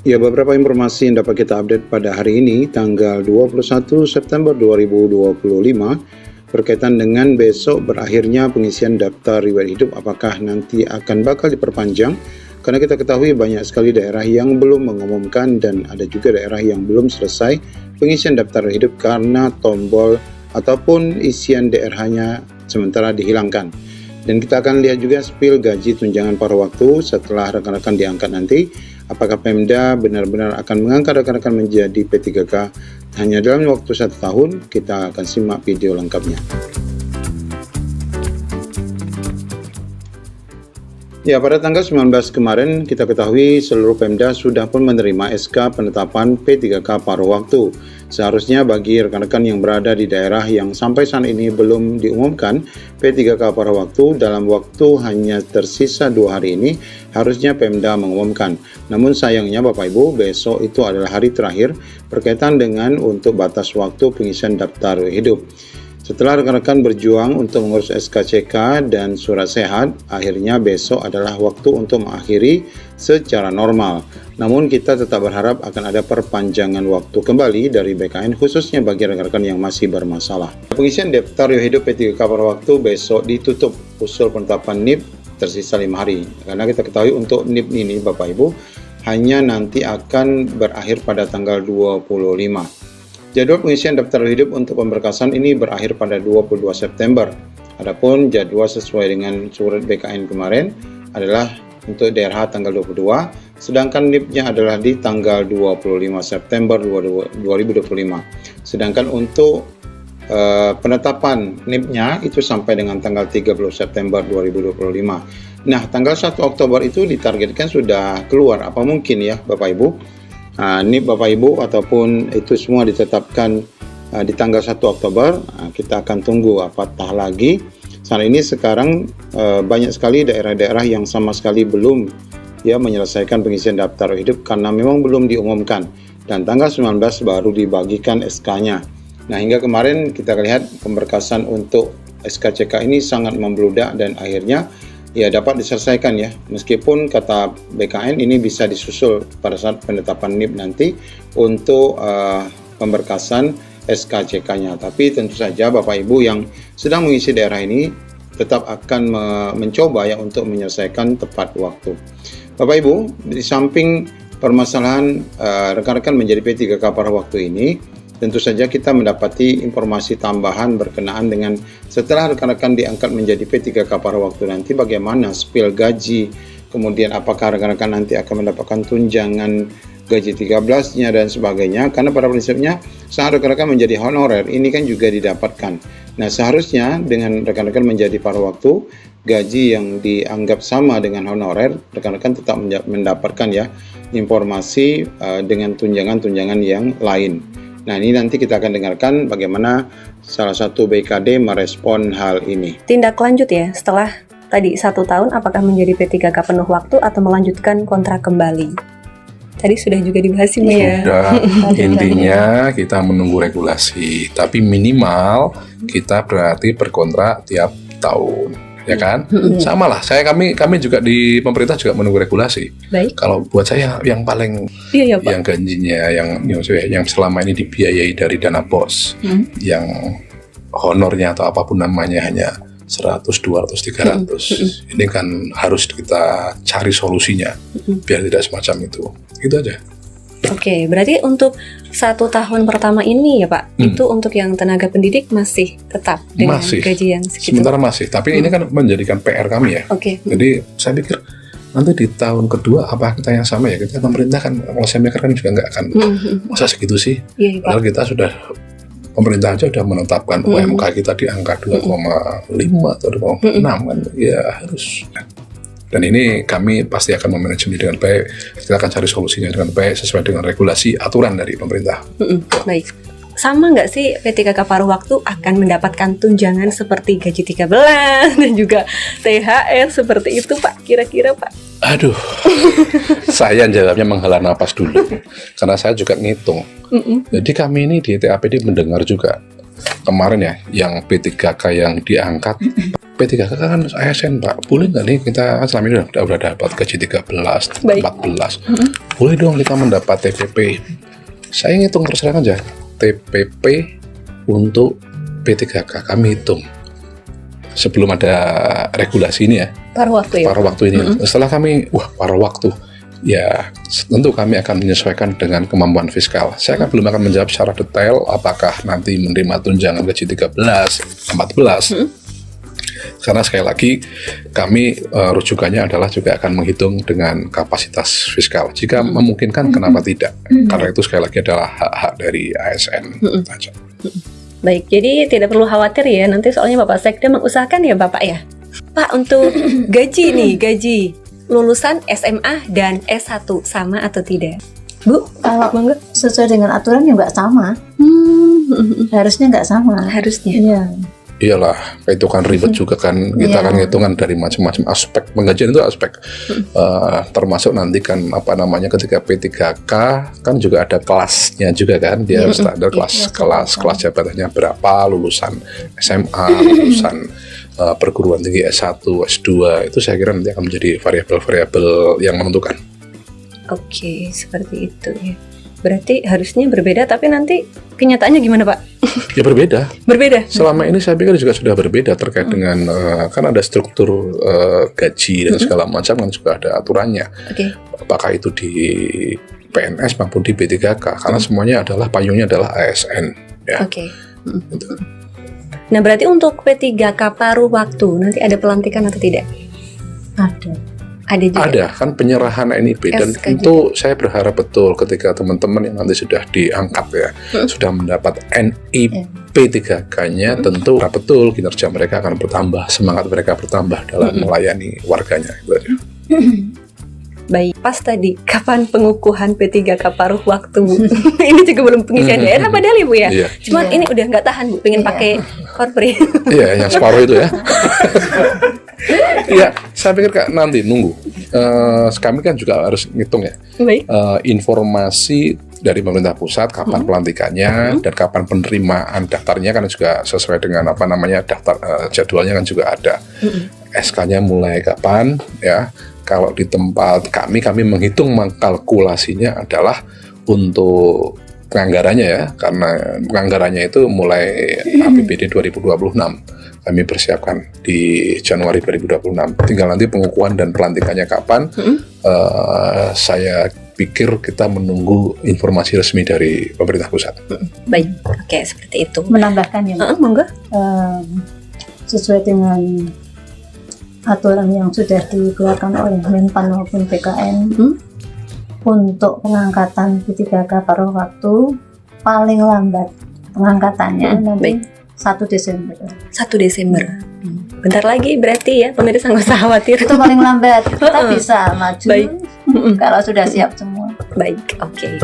Ya, beberapa informasi yang dapat kita update pada hari ini, tanggal 21 September 2025, berkaitan dengan besok berakhirnya pengisian daftar riwayat hidup, apakah nanti bakal diperpanjang? Karena kita ketahui banyak sekali daerah yang belum mengumumkan dan ada juga daerah yang belum selesai pengisian daftar hidup karena tombol ataupun isian DRH-nya sementara dihilangkan. Dan kita akan lihat juga spill gaji tunjangan paruh waktu setelah rekan-rekan diangkat nanti. Apakah Pemda benar-benar akan mengangkat rekan-rekan menjadi P3K hanya dalam waktu 1 tahun? Kita akan simak video lengkapnya. Ya, pada tanggal 19 kemarin kita ketahui seluruh Pemda sudah pun menerima SK penetapan P3K paruh waktu. Seharusnya bagi rekan-rekan yang berada di daerah yang sampai saat ini belum diumumkan P3K paruh waktu, dalam waktu hanya tersisa 2 hari ini harusnya Pemda mengumumkan. Namun sayangnya Bapak Ibu, besok itu adalah hari terakhir berkaitan dengan untuk batas waktu pengisian daftar hidup. Setelah rekan-rekan berjuang untuk mengurus SKCK dan surat sehat, akhirnya besok adalah waktu untuk mengakhiri secara normal. Namun kita tetap berharap akan ada perpanjangan waktu kembali dari BKN khususnya bagi rekan-rekan yang masih bermasalah. Pengisian daftar riwayat hidup P3K paruh waktu besok ditutup, usul penetapan NIP tersisa 5 hari. Karena kita ketahui untuk NIP ini Bapak Ibu hanya nanti akan berakhir pada tanggal 25. Jadwal pengisian daftar hidup untuk pemberkasan ini berakhir pada 22 September. Adapun jadwal sesuai dengan surat BKN kemarin adalah untuk DRH tanggal 22, sedangkan NIP-nya adalah di tanggal 25 September 2025. Sedangkan untuk penetapan NIP-nya itu sampai dengan tanggal 30 September 2025. Nah, tanggal 1 Oktober itu ditargetkan sudah keluar. Apa mungkin ya Bapak Ibu? NIP Bapak Ibu ataupun itu semua ditetapkan di tanggal 1 Oktober. Kita akan tunggu apatah lagi. Saat ini sekarang banyak sekali daerah-daerah yang sama sekali belum menyelesaikan pengisian daftar hidup karena memang belum diumumkan, dan tanggal 19 baru dibagikan SK-nya. Nah, hingga kemarin kita lihat pemberkasan untuk SKCK ini sangat membludak dan akhirnya dapat diselesaikan ya, meskipun kata BKN ini bisa disusul pada saat penetapan NIP nanti untuk pemberkasan SKCK-nya. Tapi tentu saja Bapak Ibu yang sedang mengisi daerah ini tetap akan mencoba untuk menyelesaikan tepat waktu. Bapak Ibu, di samping permasalahan rekan-rekan menjadi P3K paruh waktu ini, tentu saja kita mendapati informasi tambahan berkenaan dengan setelah rekan-rekan diangkat menjadi P3K paruh waktu nanti bagaimana spill gaji, kemudian apakah rekan-rekan nanti akan mendapatkan tunjangan gaji 13-nya dan sebagainya, karena pada prinsipnya saat rekan-rekan menjadi honorer ini kan juga didapatkan. Nah, seharusnya dengan rekan-rekan menjadi paruh waktu, gaji yang dianggap sama dengan honorer, rekan-rekan tetap mendapatkan informasi dengan tunjangan-tunjangan yang lain. Nah, ini nanti kita akan dengarkan bagaimana salah satu BKD merespon hal ini. Tindak lanjut setelah tadi 1 tahun, apakah menjadi P3K penuh waktu atau melanjutkan kontrak kembali? Tadi sudah juga dibahas ini ya. Sudah, intinya kita menunggu regulasi, tapi minimal kita berarti berkontrak tiap tahun. Ya kan, sama lah. Kami juga di pemerintah juga menunggu regulasi. Baik. Kalau buat saya yang paling yang gajinya yang selama ini dibiayai dari dana BOS, yang honornya atau apapun namanya hanya 100, 200, 300. Ini kan harus kita cari solusinya biar tidak semacam itu. Gitu aja. Oke, berarti untuk 1 tahun pertama ini ya Pak, itu untuk yang tenaga pendidik masih tetap dengan gaji yang segitu? Sementara masih, tapi ini kan menjadikan PR kami ya. Oke. Jadi saya pikir nanti di tahun kedua apa kita yang sama ya, kita pemerintah kan, kalau saya mikir kan juga nggak akan masa segitu sih. Iya, padahal kita sudah, pemerintah aja sudah menetapkan UMK kita di angka 2,5 atau 2,6 kan, ya harus. Dan ini kami pasti akan memanajemen dengan baik. Kita akan cari solusinya dengan baik sesuai dengan regulasi aturan dari pemerintah. Baik. Sama nggak sih P3K paruh waktu akan mendapatkan tunjangan seperti gaji 13 dan juga THR seperti itu Pak? Kira-kira Pak? Aduh, saya jawabnya menghela napas dulu. Karena saya juga ngitung. Jadi kami ini di TAPD mendengar juga kemarin ya, yang P3K yang diangkat P3K kan ASN Pak, boleh nggak nih kita kan selama ini udah dapat gaji 13, 14, boleh dong kita mendapat TPP. Saya ngitung terus terang aja, TPP untuk P3K kami hitung sebelum ada regulasi ini ya. Paruh waktu ya. Paruh waktu ini. Setelah kami, paruh waktu. Ya, tentu kami akan menyesuaikan dengan kemampuan fiskal. Saya belum akan menjawab secara detail apakah nanti menerima tunjangan gaji 13, 14. Karena sekali lagi kami rujukannya adalah juga akan menghitung dengan kapasitas fiskal. Jika memungkinkan, kenapa tidak? Karena itu sekali lagi adalah hak-hak dari ASN. Baik, jadi tidak perlu khawatir ya. Nanti soalnya Bapak Sekda mengusahakan ya Bapak ya. Pak, untuk gaji lulusan SMA dan S1 sama atau tidak? Bu, kalau sesuai dengan aturan ya nggak sama. Harusnya nggak sama. Harusnya. Iya. Iyalah, itu kan ribet juga kan. Kita kan ngitungan dari macam-macam aspek. Penggajian itu aspek. Termasuk nanti kan ketika P3K kan juga ada kelasnya juga kan. Dia standar kelas jabatannya berapa, lulusan SMA, lulusan perguruan tinggi S1, S2. Itu saya kira nanti akan menjadi variabel-variabel yang menentukan. Oke, seperti itu ya. Berarti harusnya berbeda, tapi nanti kenyataannya gimana Pak? Ya berbeda. Berbeda? Selama ini saya pikir juga sudah berbeda terkait dengan, kan ada struktur gaji dan segala macam kan juga ada aturannya. Apakah itu di PNS maupun di P3K, karena semuanya adalah payungnya adalah ASN. Ya. Gitu. Nah berarti untuk P3K paruh waktu, nanti ada pelantikan atau tidak? Ada juga? Ada, kan penyerahan NIB dan tentu saya berharap betul ketika teman-teman yang nanti sudah diangkat ya, sudah mendapat NIB P3K-nya, tentu betul kinerja mereka akan bertambah, semangat mereka bertambah dalam melayani warganya. Baik, pas tadi kapan pengukuhan P3K paruh waktu Bu? Ini juga belum pengisian daerah padahal ya Bu ya? Cuman ini udah nggak tahan Bu, pengen pakai corporate. Iya, yang separuh itu ya. Iya, saya pikir nanti nunggu. Kami kan juga harus ngitung ya. Informasi dari pemerintah pusat kapan pelantikannya dan kapan penerimaan daftarnya kan juga sesuai dengan daftar jadwalnya kan juga ada. SK-nya mulai kapan ya? Kalau di tempat kami menghitung mengkalkulasinya adalah untuk penganggarannya ya, karena penganggarannya itu mulai APBD 2026 kami persiapkan di Januari 2026. Tinggal nanti pengukuhan dan pelantikannya kapan. Saya pikir kita menunggu informasi resmi dari pemerintah pusat. Baik, oke, seperti itu. Menambahkan ya, monggo. Sesuai dengan aturan yang sudah dikeluarkan oleh Menpan maupun BKN, untuk pengangkatan P3K paruh waktu paling lambat pengangkatannya nanti 1 Desember. 1 Desember. Bentar lagi berarti ya, pemirsa nggak usah khawatir. Itu paling lambat. Kita bisa maju kalau sudah siap semua. Baik, oke.